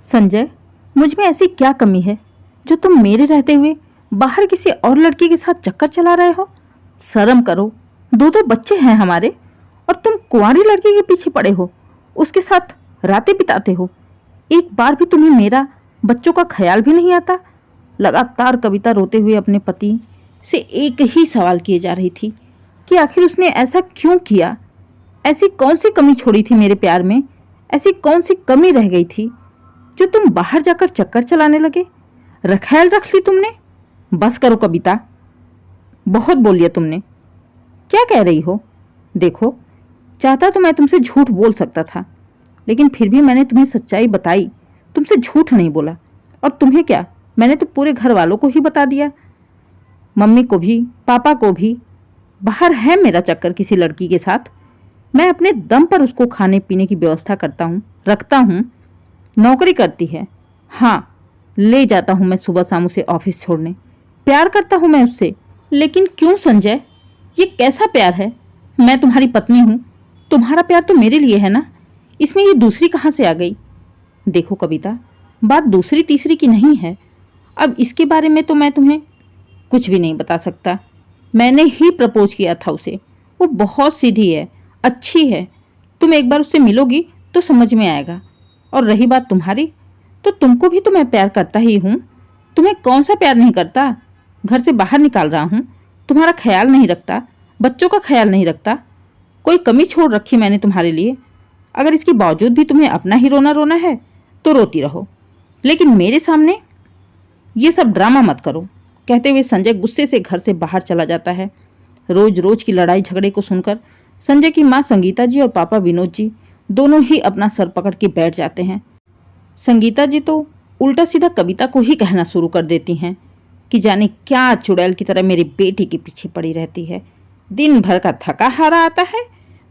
संजय, मुझ में ऐसी क्या कमी है जो तुम मेरे रहते हुए बाहर किसी और लड़की के साथ चक्कर चला रहे हो? शर्म करो। दो दो बच्चे हैं हमारे और तुम कुंवारी लड़की के पीछे पड़े हो, उसके साथ रातें बिताते हो। एक बार भी तुम्हें मेरा, बच्चों का ख्याल भी नहीं आता। लगातार कविता रोते हुए अपने पति से एक ही सवाल किए जा रही थी कि आखिर उसने ऐसा क्यों किया। ऐसी कौन सी कमी छोड़ी थी मेरे प्यार में? ऐसी कौन सी कमी रह गई थी जो तुम बाहर जाकर चक्कर चलाने लगे? रखैल रख ली तुमने। बस करो कविता, बहुत बोल लिया तुमने। क्या कह रही हो? देखो, चाहता तो मैं तुमसे झूठ बोल सकता था, लेकिन फिर भी मैंने तुम्हें सच्चाई बताई, तुमसे झूठ नहीं बोला। और तुम्हें क्या, मैंने तो पूरे घर वालों को ही बता दिया, मम्मी को भी, पापा को भी। बाहर है मेरा चक्कर किसी लड़की के साथ। मैं अपने दम पर उसको खाने पीने की व्यवस्था करता हूँ, रखता हूँ। नौकरी करती है, हाँ, ले जाता हूँ मैं सुबह शाम उसे ऑफिस छोड़ने। प्यार करता हूँ मैं उससे। लेकिन क्यों संजय, ये कैसा प्यार है? मैं तुम्हारी पत्नी हूँ, तुम्हारा प्यार तो मेरे लिए है ना, इसमें ये दूसरी कहाँ से आ गई? देखो कविता, बात दूसरी तीसरी की नहीं है। अब इसके बारे में तो मैं तुम्हें कुछ भी नहीं बता सकता। मैंने ही प्रपोज किया था उसे। वो बहुत सीधी है, अच्छी है। तुम एक बार उससे मिलोगी तो समझ में आएगा। और रही बात तुम्हारी, तो तुमको भी तो मैं प्यार करता ही हूँ। तुम्हें कौन सा प्यार नहीं करता? घर से बाहर निकाल रहा हूँ, तुम्हारा ख्याल नहीं रखता, बच्चों का ख्याल नहीं रखता। कोई कमी छोड़ रखी मैंने तुम्हारे लिए? अगर इसके बावजूद भी तुम्हें अपना ही रोना रोना है तो रोती रहो, लेकिन मेरे सामने ये सब ड्रामा मत करो। कहते हुए संजय गुस्से से घर से बाहर चला जाता है। रोज रोज की लड़ाई झगड़े को सुनकर संजय की माँ संगीता जी और पापा विनोद जी दोनों ही अपना सर पकड़ के बैठ जाते हैं। संगीता जी तो उल्टा सीधा कविता को ही कहना शुरू कर देती हैं कि जाने क्या चुड़ैल की तरह मेरी बेटी के पीछे पड़ी रहती है। दिन भर का थका हारा आता है,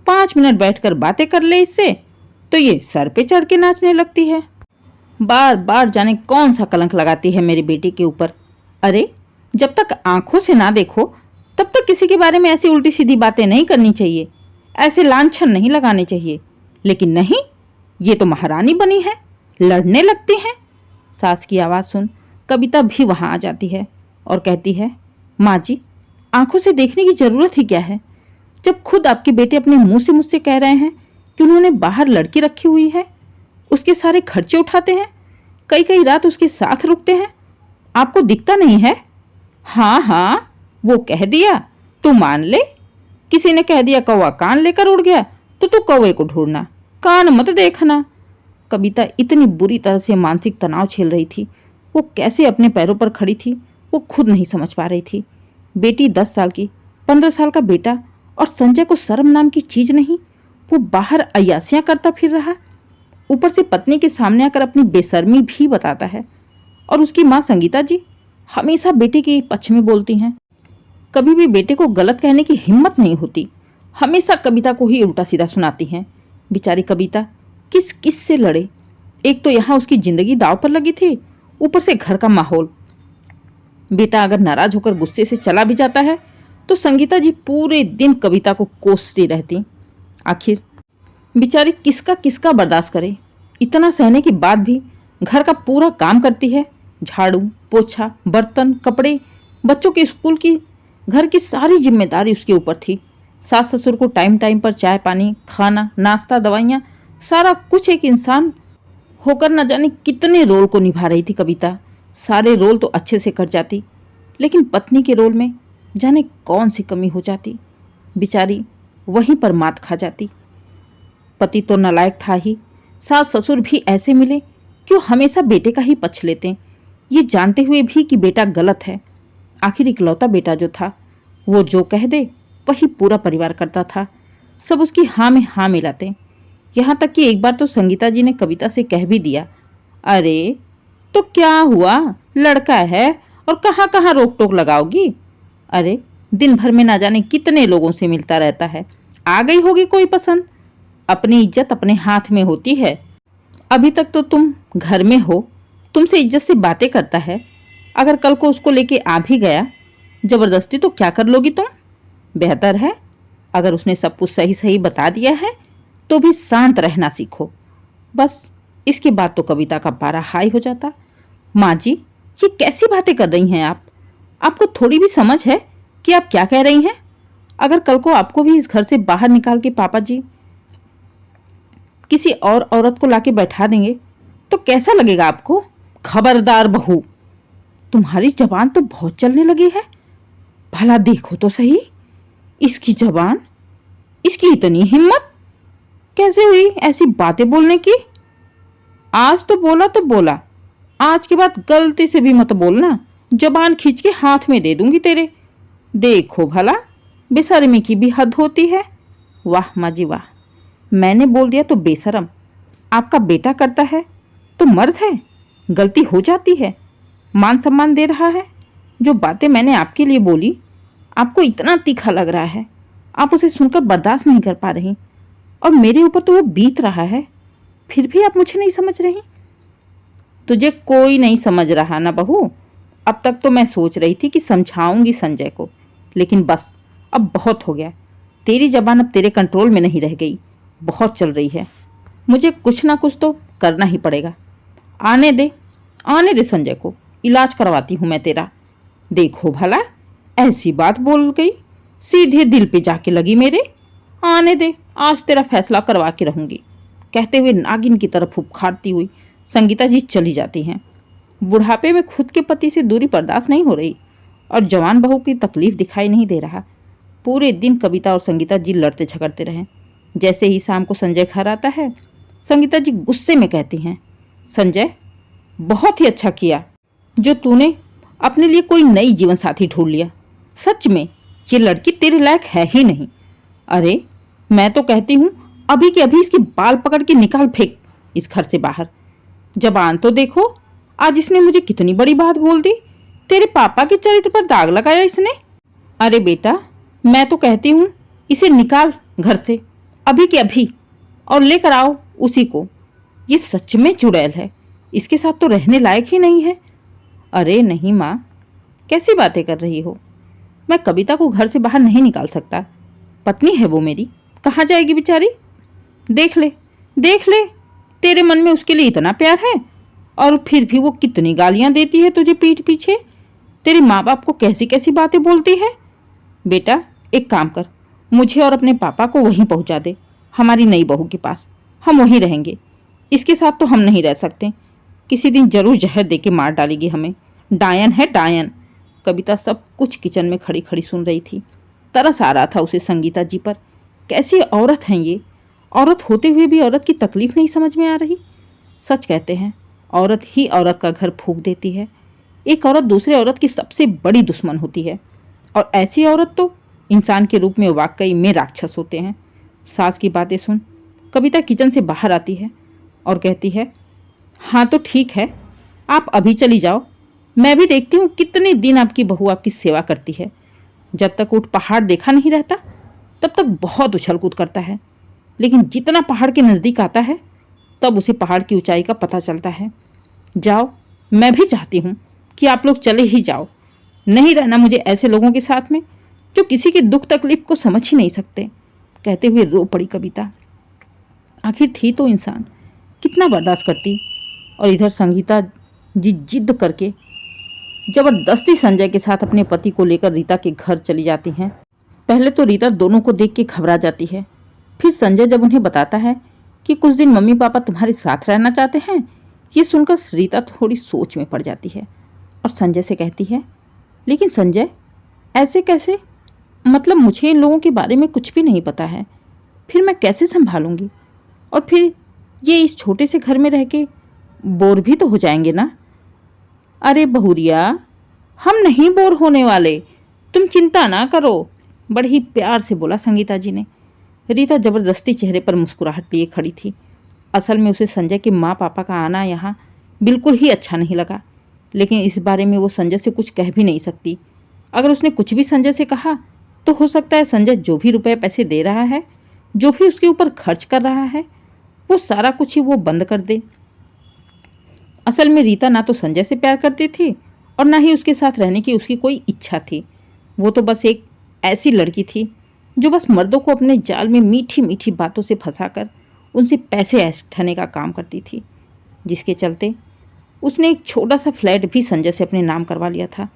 5 मिनट बैठकर बातें कर ले इससे तो ये सर पे चढ़ के नाचने लगती है। बार बार जाने कौन सा कलंक लगाती है मेरी बेटी के ऊपर। अरे, जब तक आंखों से ना देखो तब तक किसी के बारे में ऐसी उल्टी सीधी बातें नहीं करनी चाहिए, ऐसे लांछन नहीं लगाने चाहिए। लेकिन नहीं, ये तो महारानी बनी है, लड़ने लगती हैं। सास की आवाज़ सुन कविता भी वहां आ जाती है और कहती है, माँ जी, आंखों से देखने की जरूरत ही क्या है, जब खुद आपके बेटे अपने मुंह से मुझसे कह रहे हैं कि उन्होंने बाहर लड़की रखी हुई है, उसके सारे खर्चे उठाते हैं, कई कई रात उसके साथ रुकते हैं। आपको दिखता नहीं है? हाँ हाँ, वो कह दिया तू मान ले। किसी ने कह दिया कौवा कान लेकर उड़ गया तो तू कौवे को ढूंढना, कान मत देखना। कविता इतनी बुरी तरह से मानसिक तनाव झेल रही थी, वो कैसे अपने पैरों पर खड़ी थी वो खुद नहीं समझ पा रही थी। बेटी 10 साल की, 15 साल का बेटा, और संजय को शर्म नाम की चीज नहीं। वो बाहर अय्यासियां करता फिर रहा, ऊपर से पत्नी के सामने आकर अपनी बेशर्मी भी बताता है। और उसकी माँ संगीता जी हमेशा बेटे के पक्ष में बोलती हैं, कभी भी बेटे को गलत कहने की हिम्मत नहीं होती, हमेशा कविता को ही उल्टा सीधा सुनाती हैं। बेचारी कविता किस किस से लड़े। एक तो यहाँ उसकी जिंदगी दांव पर लगी थी, ऊपर से घर का माहौल। बेटा अगर नाराज होकर गुस्से से चला भी जाता है तो संगीता जी पूरे दिन कविता को कोसती रहती। आखिर बेचारी किसका किसका बर्दाश्त करे। इतना सहने के बाद भी घर का पूरा काम करती है, झाड़ू पोछा, बर्तन, कपड़े, बच्चों के स्कूल की, घर की सारी जिम्मेदारी उसके ऊपर थी। सास ससुर को टाइम टाइम पर चाय पानी, खाना, नाश्ता, दवाइयाँ, सारा कुछ एक इंसान होकर न जाने कितने रोल को निभा रही थी कविता। सारे रोल तो अच्छे से कर जाती, लेकिन पत्नी के रोल में जाने कौन सी कमी हो जाती। बेचारी वहीं पर मात खा जाती। पति तो नालायक था ही, सास ससुर भी ऐसे मिले कि वो हमेशा बेटे का ही पक्ष लेते, ये जानते हुए भी कि बेटा गलत है। आखिर इकलौता बेटा जो था, वो जो कह दे वही पूरा परिवार करता था। सब उसकी हाँ में हाँ मिलाते। यहाँ तक कि एक बार तो संगीता जी ने कविता से कह भी दिया, अरे तो क्या हुआ, लड़का है और कहाँ कहाँ रोक टोक लगाओगी? अरे दिन भर में ना जाने कितने लोगों से मिलता रहता है, आ गई होगी कोई पसंद। अपनी इज्जत अपने हाथ में होती है। अभी तक तो तुम घर में हो, तुमसे इज्जत से बातें करता है, अगर कल को उसको लेके आ भी गया जबरदस्ती तो क्या कर लोगी तुम? बेहतर है अगर उसने सब कुछ सही सही बता दिया है तो भी शांत रहना सीखो। बस इसके बाद तो कविता का पारा हाई हो जाता। माँ जी, ये कैसी बातें कर रही हैं आप? आपको थोड़ी भी समझ है कि आप क्या कह रही हैं? अगर कल को आपको भी इस घर से बाहर निकाल के पापा जी किसी और औरत को लाके बैठा देंगे तो कैसा लगेगा आपको? खबरदार बहू, तुम्हारी जबान तो बहुत चलने लगी है। भला देखो तो सही, इसकी जबान, इसकी इतनी हिम्मत कैसे हुई ऐसी बातें बोलने की? आज तो बोला, आज के बाद गलती से भी मत बोलना, जबान खींच के हाथ में दे दूंगी तेरे। देखो भला, बेशर्मी की भी हद होती है। वाह माँ जी वाह, मैंने बोल दिया तो बेशरम। आपका बेटा करता है तो मर्द है, गलती हो जाती है। मान सम्मान दे रहा है। जो बातें मैंने आपके लिए बोली आपको इतना तीखा लग रहा है, आप उसे सुनकर बर्दाश्त नहीं कर पा रही, और मेरे ऊपर तो वो बीत रहा है, फिर भी आप मुझे नहीं समझ रही। तुझे कोई नहीं समझ रहा ना बहू। अब तक तो मैं सोच रही थी कि समझाऊंगी संजय को, लेकिन बस अब बहुत हो गया। तेरी जबान अब तेरे कंट्रोल में नहीं रह गई, बहुत चल रही है। मुझे कुछ ना कुछ तो करना ही पड़ेगा। आने दे संजय को, इलाज करवाती हूँ मैं तेरा। देखो भला, ऐसी बात बोल गई, सीधे दिल पे जाके लगी मेरे। आने दे, आज तेरा फैसला करवा के रहूंगी। कहते हुए नागिन की तरफ उखाड़ती हुई संगीता जी चली जाती हैं। बुढ़ापे में खुद के पति से दूरी बर्दाश्त नहीं हो रही और जवान बहू की तकलीफ दिखाई नहीं दे रहा। पूरे दिन कविता और संगीता जी लड़ते झगड़ते रहे। जैसे ही शाम को संजय घर आता है, संगीता जी गुस्से में कहती हैं, संजय, बहुत ही अच्छा किया जो तूने अपने लिए कोई नई जीवन साथी ढूंढ लिया। सच में ये लड़की तेरे लायक है ही नहीं। अरे मैं तो कहती हूँ अभी के अभी इसके बाल पकड़ के निकाल फेंक इस घर से बाहर। जबान तो देखो, आज इसने मुझे कितनी बड़ी बात बोल दी। तेरे पापा के चरित्र पर दाग लगाया इसने। अरे बेटा, मैं तो कहती हूँ इसे निकाल घर से अभी के अभी और लेकर आओ उसी को। ये सच में चुड़ैल है, इसके साथ तो रहने लायक ही नहीं है। अरे नहीं माँ, कैसी बातें कर रही हो? मैं कविता को घर से बाहर नहीं निकाल सकता। पत्नी है वो मेरी, कहाँ जाएगी बेचारी? देख ले, तेरे मन में उसके लिए इतना प्यार है और फिर भी वो कितनी गालियां देती है तुझे पीठ पीछे। तेरे माँ बाप को कैसी कैसी बातें बोलती है। बेटा एक काम कर, मुझे और अपने पापा को वहीं पहुंचा दे, हमारी नई बहू के पास। हम वहीं रहेंगे, इसके साथ तो हम नहीं रह सकते। किसी दिन जरूर जहर दे के मार डालेगी हमें। डायन है डायन। कविता सब कुछ किचन में खड़ी खड़ी सुन रही थी। तरस आ रहा था उसे संगीता जी पर। कैसी औरत हैं ये, औरत होते हुए भी औरत की तकलीफ नहीं समझ में आ रही। सच कहते हैं, औरत ही औरत का घर फूंक देती है। एक औरत दूसरे औरत की सबसे बड़ी दुश्मन होती है, और ऐसी औरत तो इंसान के रूप में वाकई में राक्षस होते हैं। सास की बातें सुन कविता किचन से बाहर आती है और कहती है, हाँ तो ठीक है, आप अभी चली जाओ। मैं भी देखती हूँ कितने दिन आपकी बहू आपकी सेवा करती है। जब तक ऊँट पहाड़ देखा नहीं रहता तब तक बहुत उछल कूद करता है, लेकिन जितना पहाड़ के नज़दीक आता है तब उसे पहाड़ की ऊंचाई का पता चलता है। जाओ, मैं भी चाहती हूँ कि आप लोग चले ही जाओ। नहीं रहना मुझे ऐसे लोगों के साथ में जो किसी के दुख तकलीफ को समझ ही नहीं सकते। कहते हुए रो पड़ी कविता। आखिर थी तो इंसान, कितना बर्दाश्त करती। और इधर संगीता जी जिद करके जबरदस्ती संजय के साथ अपने पति को लेकर रीता के घर चली जाती हैं। पहले तो रीता दोनों को देख के घबरा जाती है, फिर संजय जब उन्हें बताता है कि कुछ दिन मम्मी पापा तुम्हारे साथ रहना चाहते हैं, ये सुनकर रीता थोड़ी सोच में पड़ जाती है और संजय से कहती है, लेकिन संजय ऐसे कैसे? मतलब मुझे इन लोगों के बारे में कुछ भी नहीं पता है, फिर मैं कैसे संभालूंगी? और फिर ये इस छोटे से घर में रह के बोर भी तो हो जाएंगे ना। अरे बहुरिया, हम नहीं बोर होने वाले, तुम चिंता ना करो, बड़े ही प्यार से बोला संगीता जी ने। रीता जबरदस्ती चेहरे पर मुस्कुराहट लिए खड़ी थी। असल में उसे संजय के माँ पापा का आना यहाँ बिल्कुल ही अच्छा नहीं लगा, लेकिन इस बारे में वो संजय से कुछ कह भी नहीं सकती। अगर उसने कुछ भी संजय से कहा तो हो सकता है संजय जो भी रुपए पैसे दे रहा है, जो भी उसके ऊपर खर्च कर रहा है, वो सारा कुछ ही वो बंद कर दे। असल में रीता ना तो संजय से प्यार करती थी और ना ही उसके साथ रहने की उसकी कोई इच्छा थी। वो तो बस एक ऐसी लड़की थी जो बस मर्दों को अपने जाल में मीठी मीठी बातों से फंसाकर उनसे पैसे ऐंठने का काम करती थी। जिसके चलते उसने एक छोटा सा फ्लैट भी संजय से अपने नाम करवा लिया था।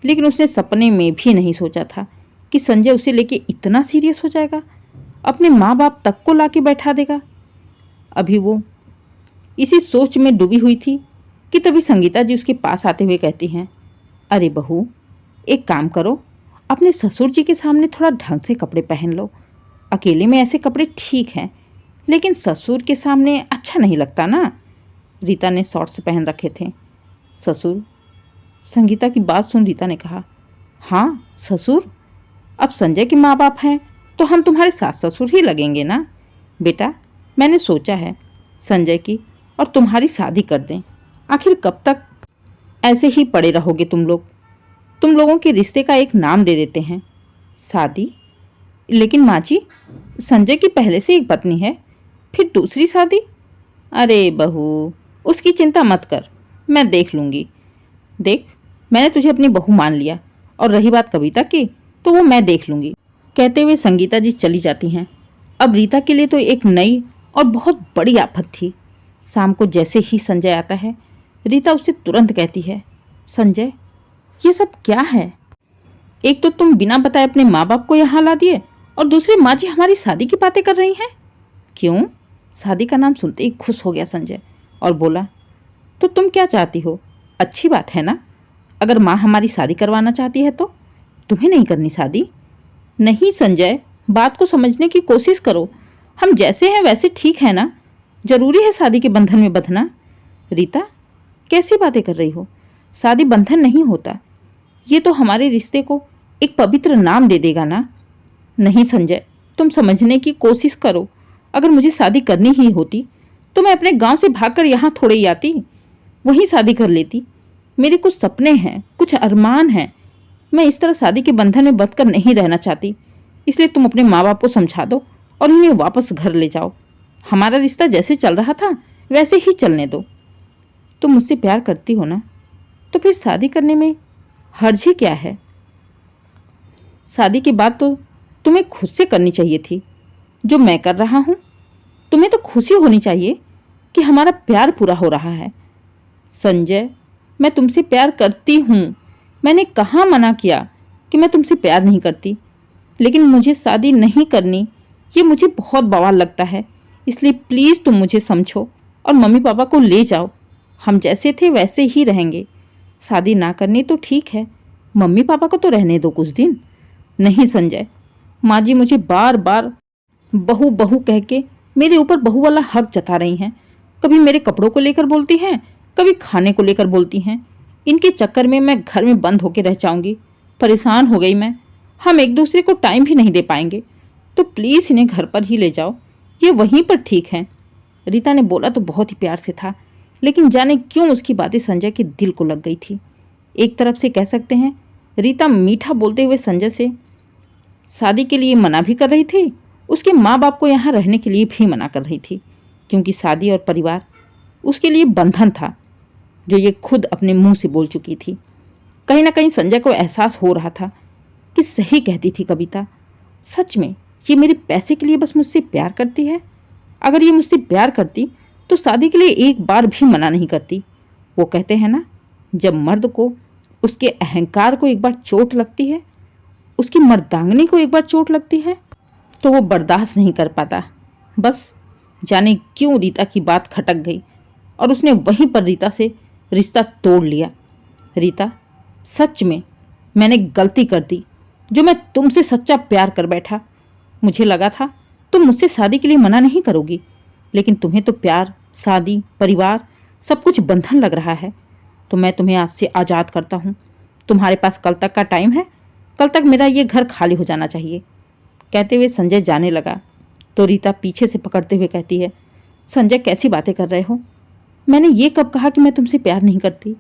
लेकिन उसने सपने में भी नहीं सोचा था कि संजय उसे लेके इतना सीरियस हो जाएगा, अपने माँ बाप तक को लाके बैठा देगा। अभी वो इसी सोच में डूबी हुई थी कि तभी संगीता जी उसके पास आते हुए कहती हैं, अरे बहू, एक काम करो, अपने ससुर जी के सामने थोड़ा ढंग से कपड़े पहन लो। अकेले में ऐसे कपड़े ठीक हैं, लेकिन ससुर के सामने अच्छा नहीं लगता ना। रीता ने शॉर्ट्स पहन रखे थे। ससुर? संगीता की बात सुन रीता ने कहा, हाँ ससुर, अब संजय के माँ बाप हैं तो हम तुम्हारे सास ससुर ही लगेंगे ना। बेटा, मैंने सोचा है संजय की और तुम्हारी शादी कर दें। आखिर कब तक ऐसे ही पड़े रहोगे तुम लोग? तुम लोगों के रिश्ते का एक नाम दे देते हैं, शादी। लेकिन माँ जी, संजय की पहले से एक पत्नी है, फिर दूसरी शादी। अरे बहू, उसकी चिंता मत कर, मैं देख लूँगी। देख, मैंने तुझे अपनी बहू मान लिया, और रही बात कविता की तो वो मैं देख लूँगी। कहते हुए संगीता जी चली जाती हैं। अब रीता के लिए तो एक नई और बहुत बड़ी आफत थी। शाम को जैसे ही संजय आता है, रीता उससे तुरंत कहती है, संजय, ये सब क्या है? एक तो तुम बिना बताए अपने माँ बाप को यहाँ ला दिए, और दूसरी माँ जी हमारी शादी की बातें कर रही हैं। क्यों? शादी का नाम सुनते ही खुश हो गया संजय और बोला, तो तुम क्या चाहती हो? अच्छी बात है ना। अगर माँ हमारी शादी करवाना चाहती है तो तुम्हें नहीं करनी शादी? नहीं संजय, बात को समझने की कोशिश करो। हम जैसे हैं वैसे ठीक है ना। जरूरी है शादी के बंधन में बंधना? रीता, कैसी बातें कर रही हो? शादी बंधन नहीं होता, ये तो हमारे रिश्ते को एक पवित्र नाम दे देगा ना। नहीं संजय, तुम समझने की कोशिश करो। अगर मुझे शादी करनी ही होती तो मैं अपने गांव से भागकर यहाँ थोड़े ही आती, वहीं शादी कर लेती। मेरे कुछ सपने हैं, कुछ अरमान हैं। मैं इस तरह शादी के बंधन में बंध कर नहीं रहना चाहती। इसलिए तुम अपने माँ बाप को समझा दो और उन्हें वापस घर ले जाओ। हमारा रिश्ता जैसे चल रहा था वैसे ही चलने दो। तुम मुझसे प्यार करती हो ना, तो फिर शादी करने में हर्ज ही क्या है? शादी के बाद तो तुम्हें खुद से करनी चाहिए थी, जो मैं कर रहा हूँ। तुम्हें तो खुशी होनी चाहिए कि हमारा प्यार पूरा हो रहा है। संजय, मैं तुमसे प्यार करती हूँ। मैंने कहाँ मना किया कि मैं तुमसे प्यार नहीं करती, लेकिन मुझे शादी नहीं करनी, ये मुझे बहुत बवाल लगता है। इसलिए प्लीज़ तुम मुझे समझो और मम्मी पापा को ले जाओ। हम जैसे थे वैसे ही रहेंगे। शादी ना करनी तो ठीक है, मम्मी पापा को तो रहने दो कुछ दिन। नहीं संजय, माँ जी मुझे बार बार बहू बहू कह के मेरे ऊपर बहू वाला हक जता रही हैं। कभी मेरे कपड़ों को लेकर बोलती हैं, कभी खाने को लेकर बोलती हैं। इनके चक्कर में मैं घर में बंद होकर रह जाऊंगी। परेशान हो गई मैं। हम एक दूसरे को टाइम भी नहीं दे पाएंगे। तो प्लीज़ इन्हें घर पर ही ले जाओ, ये वहीं पर ठीक है। रीता ने बोला तो बहुत ही प्यार से था, लेकिन जाने क्यों उसकी बातें संजय के दिल को लग गई थी। एक तरफ से कह सकते हैं रीता मीठा बोलते हुए संजय से शादी के लिए मना भी कर रही थी, उसके माँ बाप को यहाँ रहने के लिए भी मना कर रही थी, क्योंकि शादी और परिवार उसके लिए बंधन था, जो ये खुद अपने मुंह से बोल चुकी थी। कहीं ना कहीं संजय को एहसास हो रहा था कि सही कहती थी कविता। सच में ये मेरे पैसे के लिए बस मुझसे प्यार करती है। अगर ये मुझसे प्यार करती तो शादी के लिए एक बार भी मना नहीं करती। वो कहते हैं ना, जब मर्द को उसके अहंकार को एक बार चोट लगती है, उसकी मर्दांगनी को एक बार चोट लगती है, तो वो बर्दाश्त नहीं कर पाता। बस जाने क्यों रीता की बात खटक गई और उसने वहीं पर रीता से रिश्ता तोड़ लिया। रीता, सच में मैंने गलती कर दी, जो मैं तुमसे सच्चा प्यार कर बैठा। मुझे लगा था तुम मुझसे शादी के लिए मना नहीं करोगी, लेकिन तुम्हें तो प्यार, शादी, परिवार सब कुछ बंधन लग रहा है। तो मैं तुम्हें आज से आज़ाद करता हूँ। तुम्हारे पास कल तक का टाइम है। कल तक मेरा ये घर खाली हो जाना चाहिए। कहते हुए संजय जाने लगा तो रीता पीछे से पकड़ते हुए कहती है, संजय कैसी बातें कर रहे हो? मैंने ये कब कहा कि मैं तुमसे प्यार नहीं करती?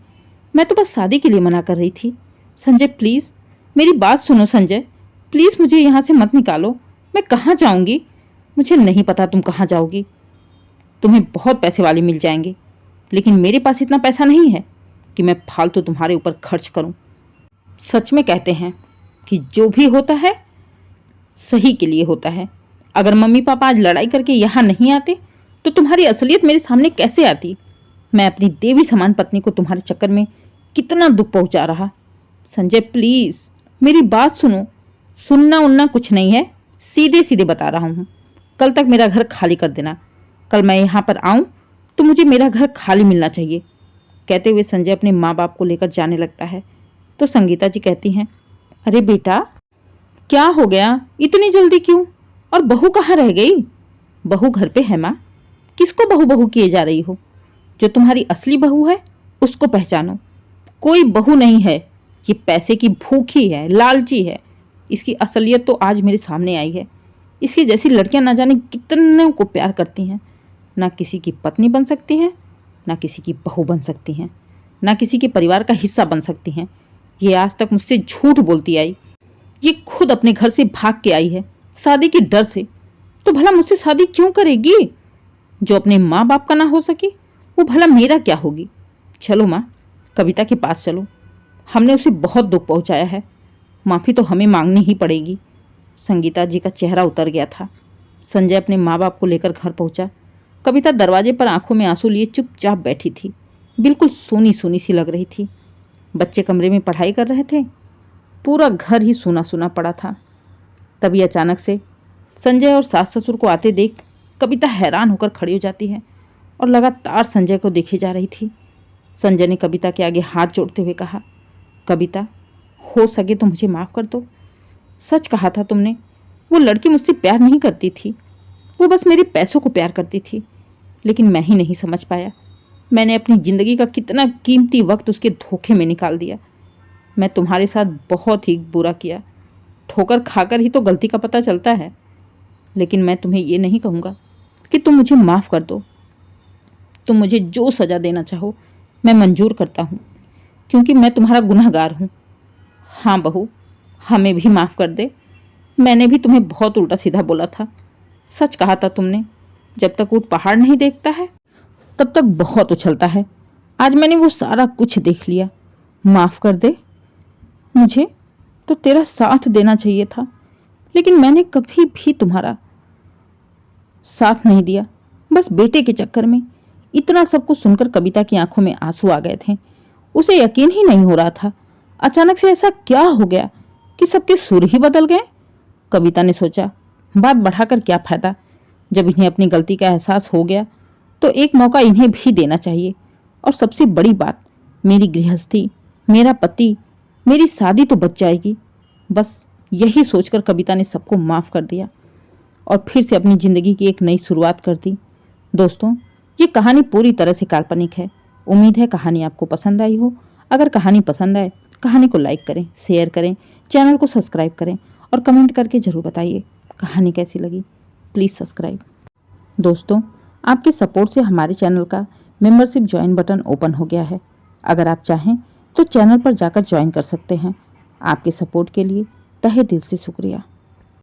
मैं तो बस शादी के लिए मना कर रही थी। संजय प्लीज़ मेरी बात सुनो। संजय प्लीज़ मुझे यहाँ से मत निकालो। मैं कहाँ जाऊँगी? मुझे नहीं पता तुम कहाँ जाओगी। तुम्हें बहुत पैसे वाले मिल जाएंगे, लेकिन मेरे पास इतना पैसा नहीं है कि मैं फालतू तुम्हारे ऊपर खर्च करूँ। सच में कहते हैं कि जो भी होता है सही के लिए होता है। अगर मम्मी पापा आज लड़ाई करके यहाँ नहीं आते तो तुम्हारी असलियत मेरे सामने कैसे आती? मैं अपनी देवी समान पत्नी को तुम्हारे चक्कर में कितना दुख पहुंचा रहा। संजय प्लीज मेरी बात सुनो। सुनना उनना कुछ नहीं है, सीधे सीधे बता रहा हूँ। कल तक मेरा घर खाली कर देना। कल मैं यहाँ पर आऊँ तो मुझे मेरा घर खाली मिलना चाहिए। कहते हुए संजय अपने माँ बाप को लेकर जाने लगता है तो संगीता जी कहती हैं, अरे बेटा क्या हो गया, इतनी जल्दी क्यों? और बहू कहाँ रह गई? बहू घर पे है माँ। किसको बहू बहू किए जा रही हो? जो तुम्हारी असली बहू है उसको पहचानो। कोई बहू नहीं है, ये पैसे की भूखी है, लालची है। इसकी असलियत तो आज मेरे सामने आई है। इसकी जैसी लड़कियां ना जाने कितने को प्यार करती हैं, ना किसी की पत्नी बन सकती हैं, ना किसी की बहू बन सकती हैं, ना किसी के परिवार का हिस्सा बन सकती हैं। ये आज तक मुझसे झूठ बोलती आई। ये खुद अपने घर से भाग के आई है शादी के डर से। तो भला मुझसे शादी क्यों करेगी? जो अपने माँ बाप का ना हो सकी वो भला मेरा क्या होगी? चलो माँ, कविता के पास चलो। हमने उसे बहुत दुख पहुंचाया है, माफ़ी तो हमें मांगनी ही पड़ेगी। संगीता जी का चेहरा उतर गया था। संजय अपने माँ बाप को लेकर घर पहुंचा। कविता दरवाजे पर आंखों में आंसू लिए चुपचाप बैठी थी, बिल्कुल सूनी सूनी सी लग रही थी। बच्चे कमरे में पढ़ाई कर रहे थे, पूरा घर ही सूना सूना पड़ा था। तभी अचानक से संजय और सास ससुर को आते देख कविता हैरान होकर खड़ी हो जाती है और लगातार संजय को देखे जा रही थी। संजय ने कविता के आगे हाथ जोड़ते हुए कहा, कविता हो सके तो मुझे माफ़ कर दो। सच कहा था तुमने, वो लड़की मुझसे प्यार नहीं करती थी, वो बस मेरे पैसों को प्यार करती थी। लेकिन मैं ही नहीं समझ पाया। मैंने अपनी ज़िंदगी का कितना कीमती वक्त उसके धोखे में निकाल दिया। मैं तुम्हारे साथ बहुत ही बुरा किया। ठोकर खाकर ही तो गलती का पता चलता है। लेकिन मैं तुम्हें ये नहीं कहूँगा कि तुम मुझे माफ़ कर दो। तुम मुझे जो सज़ा देना चाहो मैं मंजूर करता हूँ, क्योंकि मैं तुम्हारा गुनहगार हूँ। हाँ बहू, हमें भी माफ़ कर दे। मैंने भी तुम्हें बहुत उल्टा सीधा बोला था। सच कहा था तुमने, जब तक ऊँट पहाड़ नहीं देखता है तब तक बहुत उछलता है। आज मैंने वो सारा कुछ देख लिया। माफ़ कर दे। मुझे तो तेरा साथ देना चाहिए था, लेकिन मैंने कभी भी तुम्हारा साथ नहीं दिया, बस बेटे के चक्कर में। इतना सब कुछ सुनकर कविता की आंखों में आंसू आ गए थे। उसे यकीन ही नहीं हो रहा था, अचानक से ऐसा क्या हो गया कि सबके सुर ही बदल गए। कविता ने सोचा, बात बढ़ाकर क्या फायदा। जब इन्हें अपनी गलती का एहसास हो गया तो एक मौका इन्हें भी देना चाहिए। और सबसे बड़ी बात, मेरी गृहस्थी, मेरा पति, मेरी शादी तो बच जाएगी। बस यही सोचकर कविता ने सबको माफ़ कर दिया और फिर से अपनी ज़िंदगी की एक नई शुरुआत कर दी। दोस्तों, ये कहानी पूरी तरह से काल्पनिक है। उम्मीद है कहानी आपको पसंद आई हो। अगर कहानी पसंद आए, कहानी को लाइक करें, शेयर करें, चैनल को सब्सक्राइब करें और कमेंट करके ज़रूर बताइए कहानी कैसी लगी। Please subscribe. दोस्तों, आपके सपोर्ट से हमारे चैनल का मेंबरशिप ज्वाइन बटन ओपन हो गया है। अगर आप चाहें तो चैनल पर जाकर ज्वाइन कर सकते हैं। आपके सपोर्ट के लिए तहे दिल से शुक्रिया।